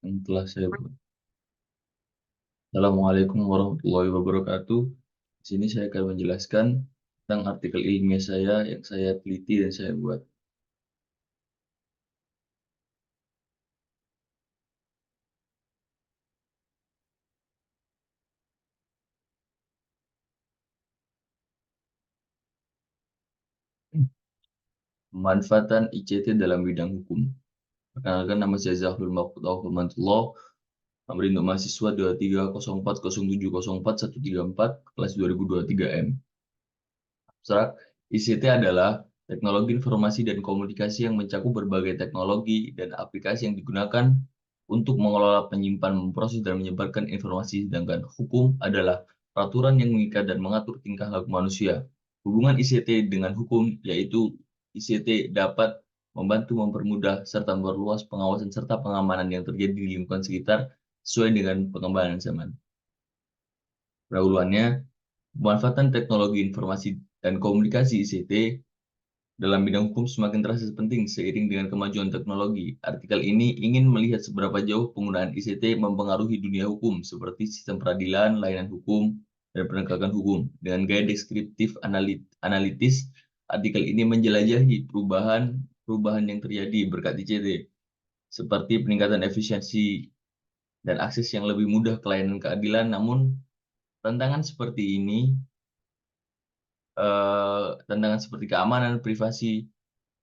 yang telah saya buat. Assalamualaikum warahmatullahi wabarakatuh. Di sini saya akan menjelaskan tentang artikel ilmiah saya yang saya teliti dan saya buat. Pemanfaatan ICT dalam bidang hukum. Perkenalkan, nama saya Zahul Maqtullah, nomor induk mahasiswa 230407044134, kelas 2023M. Abstrak, ICT adalah teknologi informasi dan komunikasi yang mencakup berbagai teknologi dan aplikasi yang digunakan untuk mengelola, menyimpan, memproses, dan menyebarkan informasi, sedangkan hukum adalah peraturan yang mengikat dan mengatur tingkah laku manusia. Hubungan ICT dengan hukum, yaitu ICT dapat membantu mempermudah serta memperluas pengawasan serta pengamanan yang terjadi di lingkungan sekitar sesuai dengan pengembangan zaman. Pendahuluannya, pemanfaatan teknologi informasi dan komunikasi ICT dalam bidang hukum semakin terasa penting seiring dengan kemajuan teknologi. Artikel ini ingin melihat seberapa jauh penggunaan ICT mempengaruhi dunia hukum, seperti sistem peradilan, layanan hukum, dan penegakan hukum. Dengan gaya deskriptif analitis, artikel ini menjelajahi perubahan yang terjadi berkat ICT, seperti peningkatan efisiensi dan akses yang lebih mudah ke layanan keadilan. Namun, tantangan seperti ini, tantangan seperti keamanan, privasi,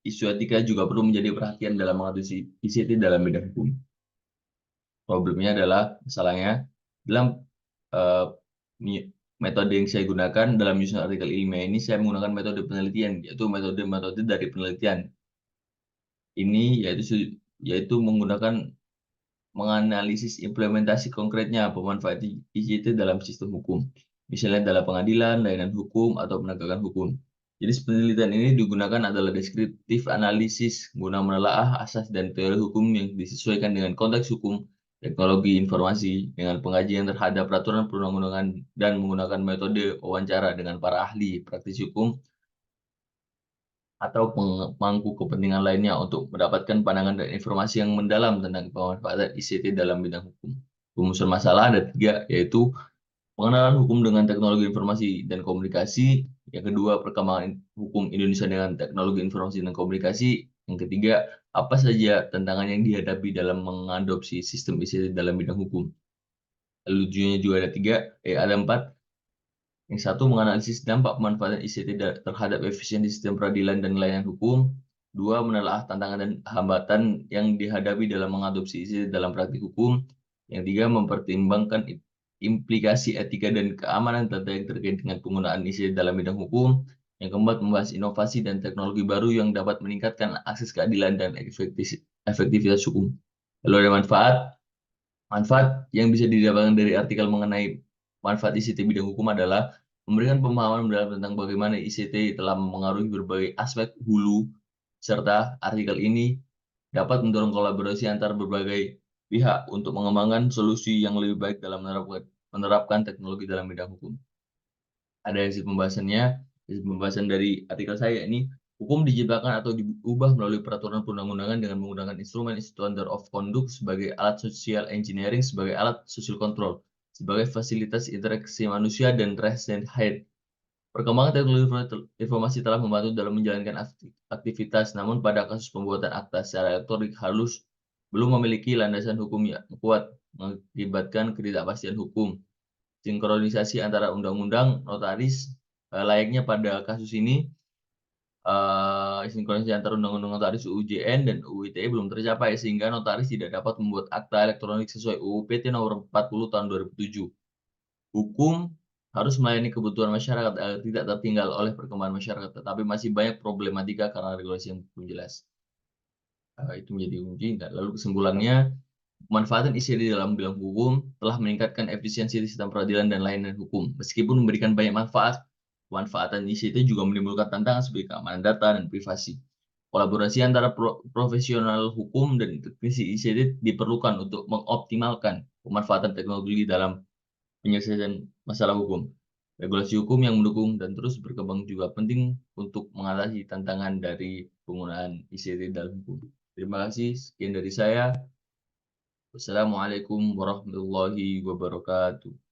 isu etika juga perlu menjadi perhatian dalam mengatasi ICT dalam bidang hukum. Problemnya adalah, masalahnya, dalam uh, metode yang saya gunakan dalam menyusun artikel ilmiah ini, saya menggunakan metode penelitian, yaitu metode dari penelitian. Ini yaitu menggunakan menganalisis implementasi konkretnya pemanfaatan ICT dalam sistem hukum, misalnya dalam pengadilan, layanan hukum, atau penegakan hukum. Jadi penelitian ini digunakan adalah deskriptif analisis guna menelaah asas dan teori hukum yang disesuaikan dengan konteks hukum, teknologi informasi, dengan pengajian terhadap peraturan perundang-undangan dan menggunakan metode wawancara dengan para ahli praktisi hukum atau pemangku kepentingan lainnya untuk mendapatkan pandangan dan informasi yang mendalam tentang pemanfaatan ICT dalam bidang hukum. Rumusan masalah ada 3, yaitu pengenalan hukum dengan teknologi informasi dan komunikasi, yang kedua perkembangan hukum Indonesia dengan teknologi informasi dan komunikasi, yang ketiga apa saja tantangan yang dihadapi dalam mengadopsi sistem ICT dalam bidang hukum. Lalu tujuannya juga ada 3, ada 4. Yang satu, menganalisis dampak pemanfaatan ICT terhadap efisiensi sistem peradilan dan layanan hukum. 2, menelaah tantangan dan hambatan yang dihadapi dalam mengadopsi ICT dalam praktik hukum. Yang 3, mempertimbangkan implikasi etika dan keamanan data yang terkait dengan penggunaan ICT dalam bidang hukum. Yang keempat, membahas inovasi dan teknologi baru yang dapat meningkatkan akses keadilan dan efektivitas hukum. Lalu ada manfaat. Manfaat yang bisa didapatkan dari artikel mengenai manfaat ICT bidang hukum adalah memberikan pemahaman mendalam tentang bagaimana ICT telah mempengaruhi berbagai aspek hulu, serta artikel ini dapat mendorong kolaborasi antar berbagai pihak untuk mengembangkan solusi yang lebih baik dalam menerapkan teknologi dalam bidang hukum. Ada hasil pembahasan dari artikel saya ini. Hukum diciptakan atau diubah melalui peraturan perundang-undangan dengan menggunakan instrumen standard of conduct sebagai alat social engineering, sebagai alat social control, sebagai fasilitas interaksi manusia dan rest and hide. Perkembangan teknologi informasi telah membantu dalam menjalankan aktivitas, namun pada kasus pembuatan akta secara elektronik halus belum memiliki landasan hukum yang kuat, mengakibatkan ketidakpastian hukum. Sinkronisasi antara undang-undang notaris, layaknya pada kasus ini, sinkronisasi antara undang-undang notaris UU JN dan UU ITE belum tercapai, sehingga notaris tidak dapat membuat akta elektronik sesuai UU PT nomor 40 tahun 2007. Hukum harus melayani kebutuhan masyarakat agar tidak tertinggal oleh perkembangan masyarakat, tetapi masih banyak problematika karena regulasi yang belum jelas. Itu menjadi kunci. Lalu kesimpulannya, pemanfaatan ICT dalam bidang hukum telah meningkatkan efisiensi sistem peradilan dan layanan hukum. Meskipun memberikan banyak manfaat, pemanfaatan ICT juga menimbulkan tantangan sebagai keamanan data dan privasi. Kolaborasi antara profesional hukum dan teknisi ICT diperlukan untuk mengoptimalkan pemanfaatan teknologi dalam penyelesaian masalah hukum. Regulasi hukum yang mendukung dan terus berkembang juga penting untuk mengatasi tantangan dari penggunaan ICT dalam hukum. Terima kasih, sekian dari saya. Wassalamualaikum warahmatullahi wabarakatuh.